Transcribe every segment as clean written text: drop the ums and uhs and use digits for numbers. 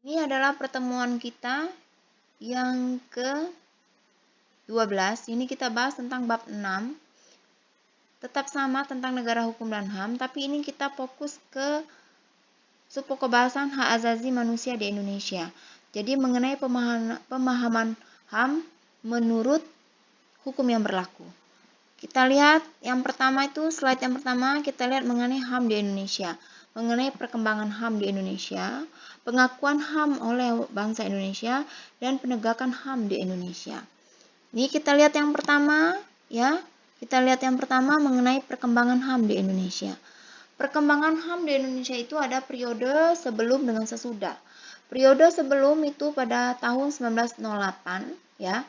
Ini adalah pertemuan kita yang ke-12. Ini kita bahas tentang bab 6. Tetap sama tentang negara hukum dan HAM, tapi ini kita fokus ke subpokok bahasan hak asasi manusia di Indonesia. Jadi mengenai pemahaman HAM menurut hukum yang berlaku. Kita lihat yang pertama itu, slide yang pertama kita lihat mengenai HAM di Indonesia. Mengenai perkembangan HAM di Indonesia, pengakuan HAM oleh bangsa Indonesia, dan penegakan HAM di Indonesia. Ini kita lihat yang pertama, ya. Kita lihat yang pertama mengenai perkembangan HAM di Indonesia. Perkembangan HAM di Indonesia itu ada periode sebelum dengan sesudah. Periode sebelum itu pada tahun 1908, ya,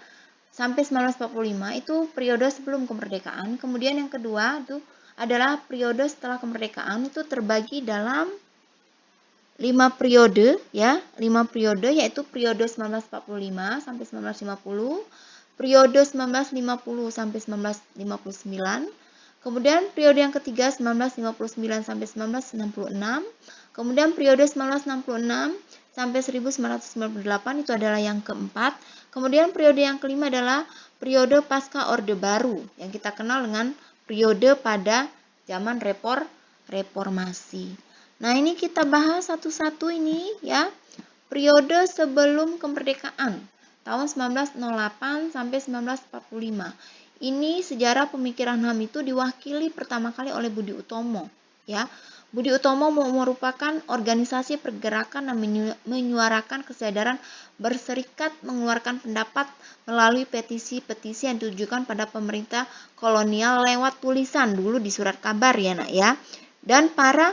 sampai 1945 itu periode sebelum kemerdekaan. Kemudian yang kedua itu adalah periode setelah kemerdekaan, itu terbagi dalam 5 periode, ya, 5 periode, yaitu periode 1945 sampai 1950, periode 1950 sampai 1959, kemudian periode yang ketiga 1959 sampai 1966, kemudian periode 1966 sampai 1998 itu adalah yang keempat, kemudian periode yang kelima adalah periode pasca Orde Baru yang kita kenal dengan periode pada zaman reformasi. Nah, ini kita bahas satu-satu ini, ya. Periode sebelum kemerdekaan tahun 1908 sampai 1945. Ini sejarah pemikiran HAM itu diwakili pertama kali oleh Budi Utomo, ya. Budi Utomo merupakan organisasi pergerakan yang menyuarakan kesadaran berserikat, mengeluarkan pendapat melalui petisi-petisi yang ditujukan pada pemerintah kolonial lewat tulisan dulu di surat kabar, ya nak, ya. Dan para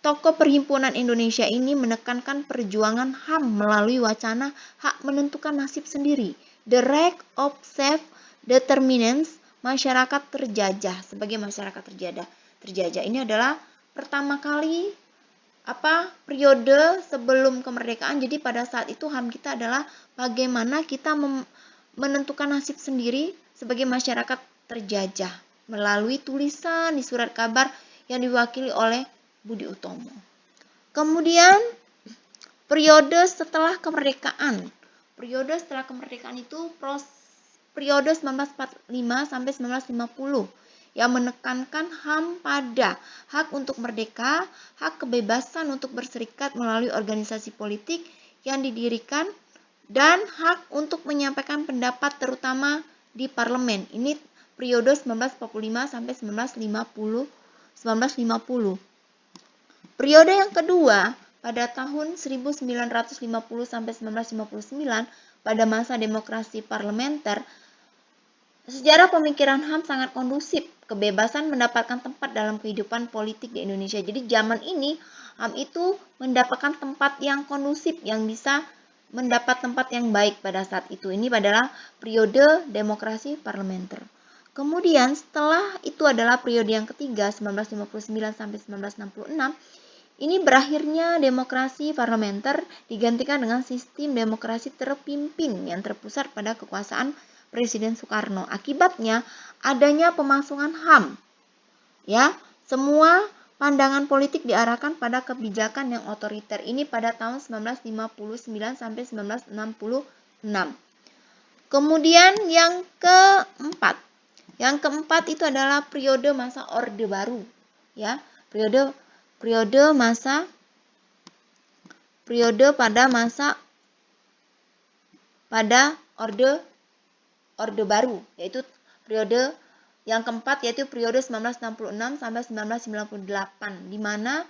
tokoh perhimpunan Indonesia ini menekankan perjuangan HAM melalui wacana hak menentukan nasib sendiri, the right of self-determinance, masyarakat terjajah sebagai masyarakat terjajah. Ini adalah pertama kali periode sebelum kemerdekaan. Jadi pada saat itu HAM kita adalah bagaimana kita menentukan nasib sendiri sebagai masyarakat terjajah melalui tulisan di surat kabar yang diwakili oleh Budi Utomo. Kemudian periode setelah kemerdekaan. Periode setelah kemerdekaan itu periode 1945 sampai 1950 yang menekankan HAM pada hak untuk merdeka, hak kebebasan untuk berserikat melalui organisasi politik yang didirikan, dan hak untuk menyampaikan pendapat terutama di parlemen. Ini periode 1945 sampai 1950. Periode yang kedua pada tahun 1950 sampai 1959 pada masa demokrasi parlementer, sejarah pemikiran HAM sangat kondusif, kebebasan mendapatkan tempat dalam kehidupan politik di Indonesia. Jadi zaman ini HAM itu mendapatkan tempat yang kondusif, yang bisa mendapat tempat yang baik pada saat itu. Ini adalah periode demokrasi parlementer. Kemudian setelah itu adalah periode yang ketiga 1959 sampai 1966. Ini berakhirnya demokrasi parlementer digantikan dengan sistem demokrasi terpimpin yang terpusat pada kekuasaan Presiden Soekarno. Akibatnya adanya pemasungan HAM. Ya, semua pandangan politik diarahkan pada kebijakan yang otoriter. Ini pada tahun 1959 sampai 1966. Kemudian yang keempat. Yang keempat itu adalah periode masa Orde Baru, ya. Periode pada Orde Baru, yaitu periode yang keempat, yaitu periode 1966 sampai 1998, di mana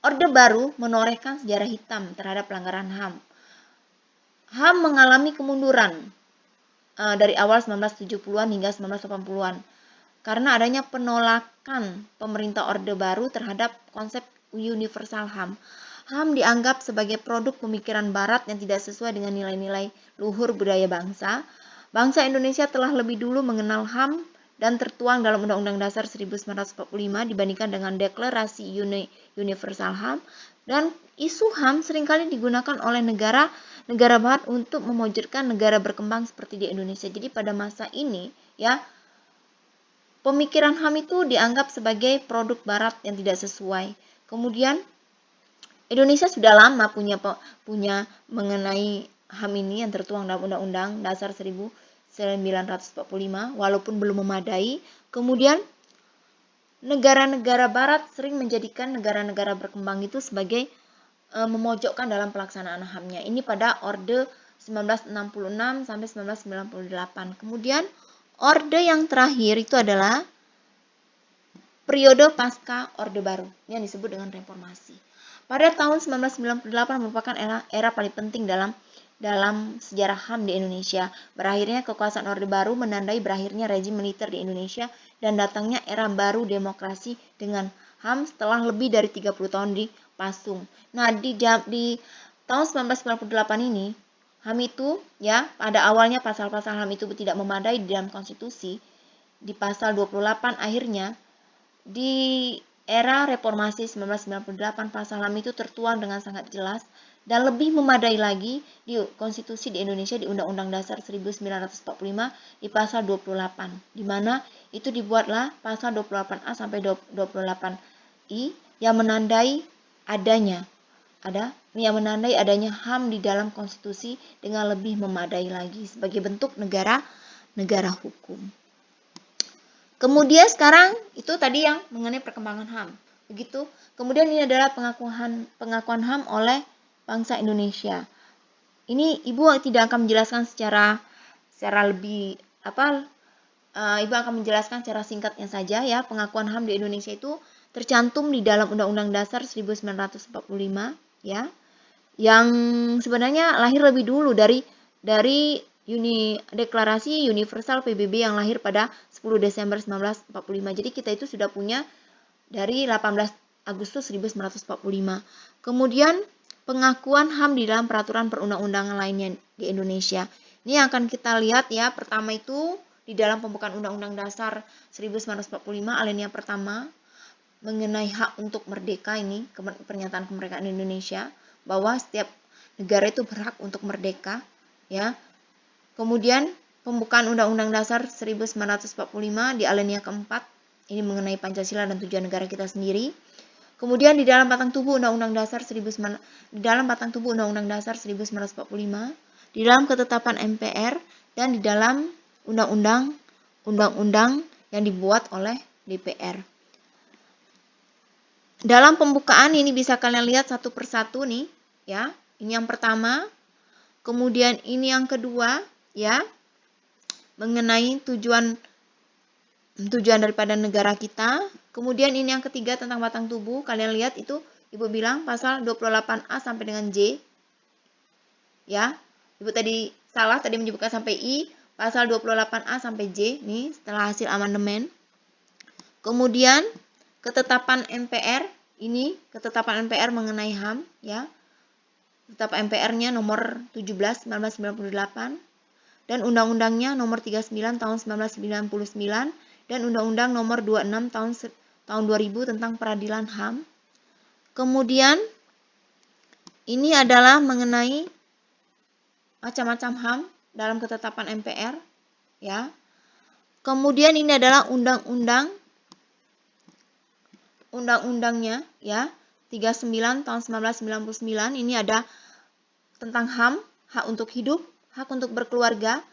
Orde Baru menorehkan sejarah hitam terhadap pelanggaran HAM. HAM mengalami kemunduran dari awal 1970-an hingga 1980-an karena adanya penolakan pemerintah Orde Baru terhadap konsep universal HAM. HAM dianggap sebagai produk pemikiran barat yang tidak sesuai dengan nilai-nilai luhur budaya bangsa. Bangsa Indonesia telah lebih dulu mengenal HAM dan tertuang dalam Undang-Undang Dasar 1945 dibandingkan dengan Deklarasi Universal HAM, dan isu HAM seringkali digunakan oleh negara barat untuk memojokkan negara berkembang seperti di Indonesia. Jadi pada masa ini, ya, pemikiran HAM itu dianggap sebagai produk barat yang tidak sesuai. Kemudian Indonesia sudah lama punya mengenai HAM ini yang tertuang dalam Undang-Undang Dasar 1945 walaupun belum memadai. Kemudian negara-negara barat sering menjadikan negara-negara berkembang itu sebagai memojokkan dalam pelaksanaan HAM-nya. Ini pada Orde 1966 sampai 1998. Kemudian Orde yang terakhir itu adalah periode pasca Orde Baru yang disebut dengan reformasi. Pada tahun 1998 merupakan era paling penting dalam sejarah HAM di Indonesia. Berakhirnya kekuasaan Orde Baru menandai berakhirnya rezim militer di Indonesia dan datangnya era baru demokrasi dengan HAM setelah lebih dari 30 tahun dipasung. Nah, di tahun 1998 ini HAM itu ya, pada awalnya pasal-pasal HAM itu tidak memadai di dalam konstitusi. Di pasal 28 akhirnya di era reformasi 1998 pasal HAM itu tertuang dengan sangat jelas dan lebih memadai lagi di konstitusi di Indonesia di Undang-Undang Dasar 1945 di pasal 28, di mana itu dibuatlah pasal 28A sampai 28I yang menandai adanya HAM di dalam konstitusi dengan lebih memadai lagi sebagai bentuk negara hukum. Kemudian sekarang itu tadi yang mengenai perkembangan HAM. Begitu. Kemudian ini adalah pengakuan HAM oleh bangsa Indonesia. Ini Ibu tidak akan menjelaskan secara lebih Ibu akan menjelaskan secara singkatnya saja ya. Pengakuan HAM di Indonesia itu tercantum di dalam Undang-Undang Dasar 1945 ya. Yang sebenarnya lahir lebih dulu dari Deklarasi Universal PBB yang lahir pada 10 Desember 1945. Jadi kita itu sudah punya dari 18 Agustus 1945. Kemudian pengakuan HAM di dalam peraturan perundang-undangan lainnya di Indonesia. Ini yang akan kita lihat ya. Pertama itu di dalam pembukaan Undang-Undang Dasar 1945 alinea pertama mengenai hak untuk merdeka, ini pernyataan kemerdekaan Indonesia bahwa setiap negara itu berhak untuk merdeka ya. Kemudian pembukaan Undang-Undang Dasar 1945 di alinea keempat, ini mengenai Pancasila dan tujuan negara kita sendiri. Kemudian di dalam batang tubuh Undang-Undang Dasar 1945, di dalam ketetapan MPR dan di dalam undang-undang yang dibuat oleh DPR. Dalam pembukaan ini bisa kalian lihat satu persatu nih, ya. Ini yang pertama. Kemudian ini yang kedua, ya, mengenai tujuan daripada negara kita. Kemudian ini yang ketiga tentang batang tubuh. Kalian lihat itu Ibu bilang pasal 28A sampai dengan J. Ya. Ibu tadi salah, tadi menyebutkan sampai I. Pasal 28A sampai J nih setelah hasil amandemen. Kemudian ketetapan MPR, ini ketetapan MPR mengenai HAM ya. Ketetapan MPR-nya nomor 17 1998. Dan undang-undangnya nomor 39 tahun 1999 dan undang-undang nomor 26 tahun 2000 tentang peradilan HAM. Kemudian ini adalah mengenai macam-macam HAM dalam ketetapan MPR ya. Kemudian ini adalah undang-undangnya ya. 39 tahun 1999 ini ada tentang HAM, hak untuk hidup, hak untuk berkeluarga,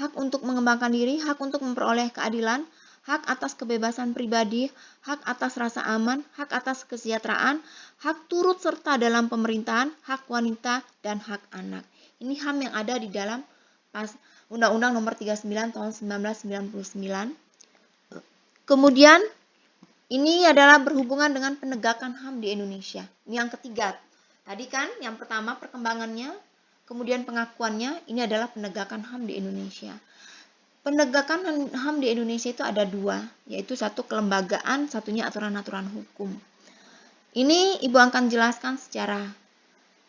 hak untuk mengembangkan diri, hak untuk memperoleh keadilan, hak atas kebebasan pribadi, hak atas rasa aman, hak atas kesejahteraan, hak turut serta dalam pemerintahan, hak wanita, dan hak anak. Ini HAM yang ada di dalam Undang-Undang nomor 39 tahun 1999. Kemudian ini adalah berhubungan dengan penegakan HAM di Indonesia. Ini yang ketiga. Tadi kan yang pertama perkembangannya, kemudian pengakuannya, ini adalah penegakan HAM di Indonesia. Penegakan HAM di Indonesia itu ada dua, yaitu satu kelembagaan, satunya aturan-aturan hukum. Ini Ibu akan jelaskan secara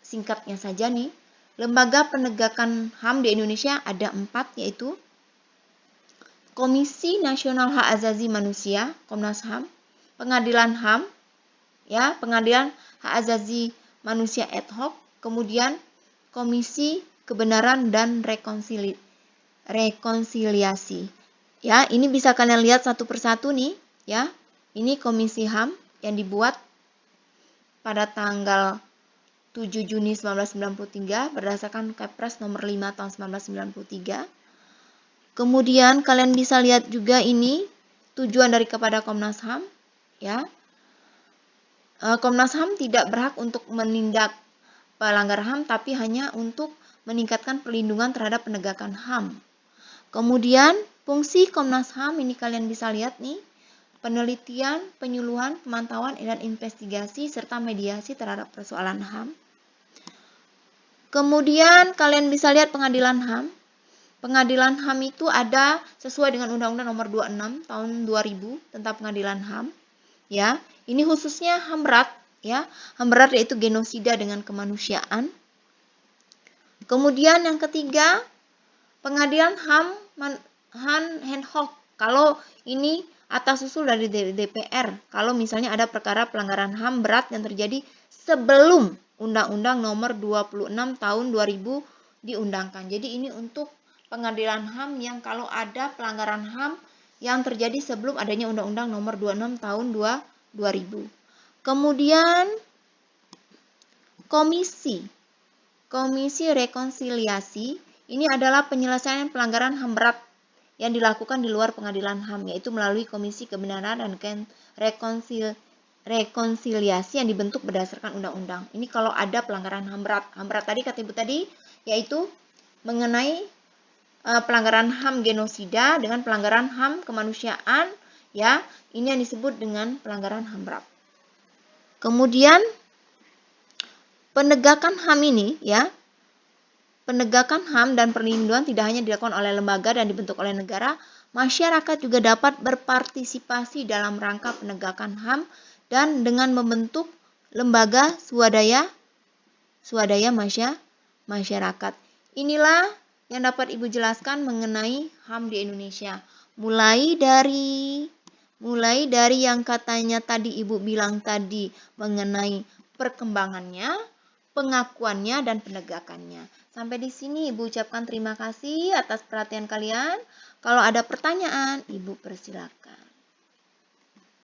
singkatnya saja nih. Lembaga penegakan HAM di Indonesia ada 4, yaitu Komisi Nasional Hak Asasi Manusia, Komnas HAM, Pengadilan HAM, ya, Pengadilan Hak Asasi Manusia ad hoc, kemudian Komisi Kebenaran dan Rekonsiliasi. Ya, ini bisa kalian lihat satu persatu nih, ya. Ini Komisi HAM yang dibuat pada tanggal 7 Juni 1993 berdasarkan Kepres nomor 5 tahun 1993. Kemudian kalian bisa lihat juga ini tujuan dari kepada Komnas HAM, ya. Komnas HAM tidak berhak untuk menindak pelanggar HAM, tapi hanya untuk meningkatkan perlindungan terhadap penegakan HAM. Kemudian fungsi Komnas HAM ini kalian bisa lihat nih, penelitian, penyuluhan, pemantauan, dan investigasi serta mediasi terhadap persoalan HAM. Kemudian kalian bisa lihat pengadilan HAM. Pengadilan HAM itu ada sesuai dengan Undang-Undang Nomor 26 Tahun 2000 tentang Pengadilan HAM. Ya, ini khususnya HAM berat, ya. HAM berat yaitu genosida dengan kemanusiaan. Kemudian yang ketiga, Pengadilan HAM ad hoc. Kalau ini atas usul dari DPR, kalau misalnya ada perkara pelanggaran HAM berat yang terjadi sebelum Undang-Undang Nomor 26 Tahun 2000 diundangkan. Jadi ini untuk pengadilan HAM yang kalau ada pelanggaran HAM yang terjadi sebelum adanya Undang-Undang Nomor 26 Tahun 2000. Kemudian Komisi Rekonsiliasi ini adalah penyelesaian pelanggaran HAM berat yang dilakukan di luar pengadilan HAM, yaitu melalui Komisi Kebenaran dan Rekonsiliasi yang dibentuk berdasarkan undang-undang. Ini kalau ada pelanggaran HAM berat. HAM berat tadi kata Ibu tadi yaitu mengenai pelanggaran HAM genosida dengan pelanggaran HAM kemanusiaan, ya. Ini yang disebut dengan pelanggaran HAM berat. Kemudian penegakan HAM ini, ya. Penegakan HAM dan perlindungan tidak hanya dilakukan oleh lembaga dan dibentuk oleh negara, masyarakat juga dapat berpartisipasi dalam rangka penegakan HAM dan dengan membentuk lembaga swadaya masyarakat. Inilah yang dapat Ibu jelaskan mengenai HAM di Indonesia. Mulai dari yang katanya tadi Ibu bilang tadi mengenai perkembangannya, pengakuannya, dan penegakannya. Sampai di sini Ibu ucapkan terima kasih atas perhatian kalian. Kalau ada pertanyaan, Ibu persilakan.